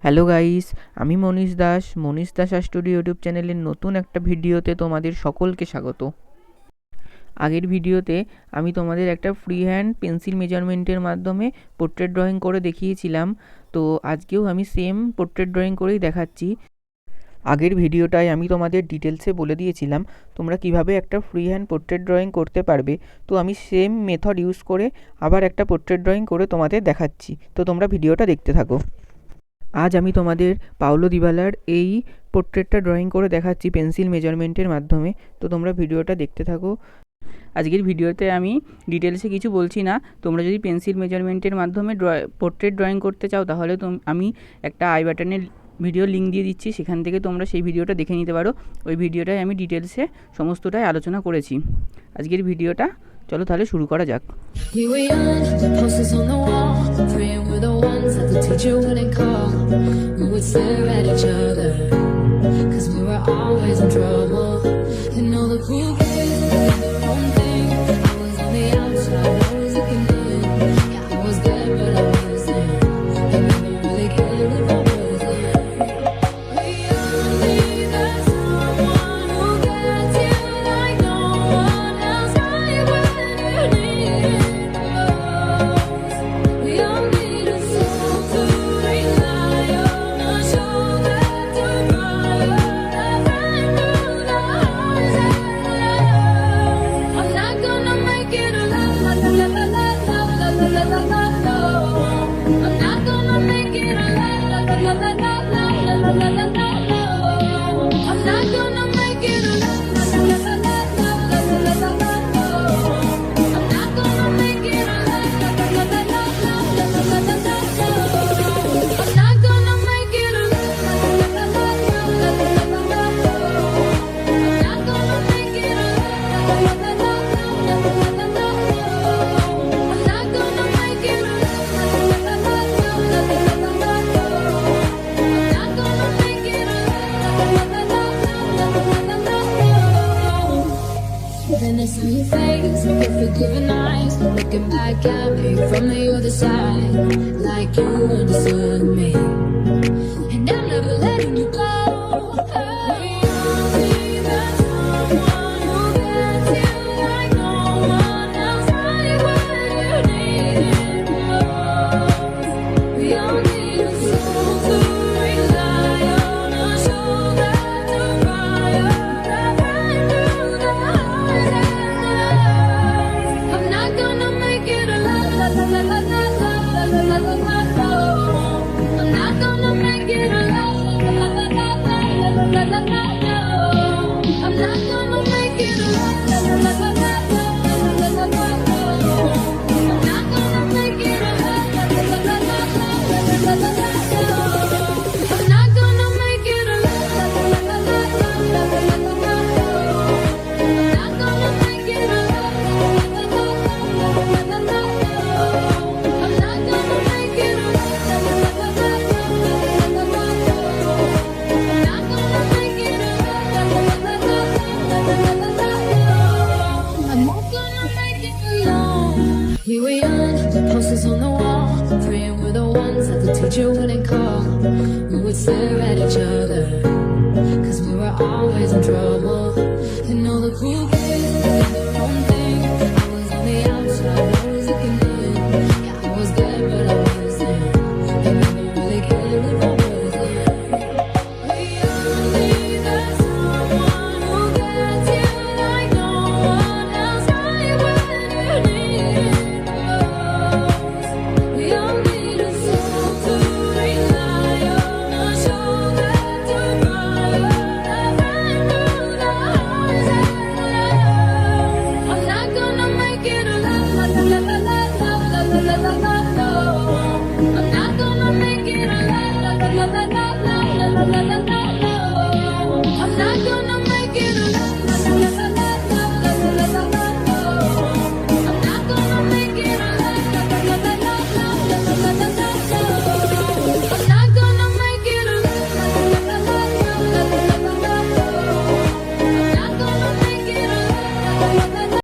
Hello guys, আমি মনীষ Das studio YouTube চ্যানেলের নতুন একটা ভিডিওতে তোমাদের সকলকে স্বাগত। আগের ভিডিওতে আমি তোমাদের একটা ফ্রি হ্যান্ড পেন্সিল মেজারমেন্টের মাধ্যমে পোর্ট্রেট ড্রয়িং করে দেখিয়েছিলাম। তো আজকেও আমি সেম পোর্ট্রেট ড্রয়িং করেই দেখাচ্ছি। আগের ভিডিওটায় আমি তোমাদের ডিটেলসে বলে দিয়েছিলাম তোমরা কিভাবে একটা ফ্রি হ্যান্ড পোর্ট্রেট ড্রয়িং করতে পারবে। তো আমি সেম মেথড ইউজ করে আবার একটা পোর্ট্রেট ড্রয়িং করে তোমাদের দেখাচ্ছি। তো তোমরা ভিডিওটা দেখতে থাকো। আজ আমি তোমাদের পাওলো দিবালার এই পোর্ট্রেটটা ড্রয়িং করে দেখাচ্ছি পেন্সিল মেজারমেন্টের মাধ্যমে। তো তোমরা ভিডিওটা দেখতে থাকো। আজকের ভিডিওতে আমি ডিটেলসে কিছু বলছি না। তোমরা যদি পেন্সিল মেজারমেন্টের মাধ্যমে পোর্ট্রেট ড্রয়িং করতে চাও তাহলে আমি একটা আই বাটনের ভিডিও লিঙ্ক দিয়ে দিচ্ছি, সেখান থেকে তোমরা সেই ভিডিওটা দেখে নিতে পারো। ওই ভিডিওটায় আমি ডিটেলসে সমস্তটাই আলোচনা করেছি। আজকের ভিডিওটা চলো তাহলে শুরু করা যাক। Forgiving eyes looking back at me from the other side, like you understood me, and I'm never letting you go. Teacher wouldn't call, we would stare at each other, cause we were always in trouble. And all the cool kids did their own thing, I was on the outside.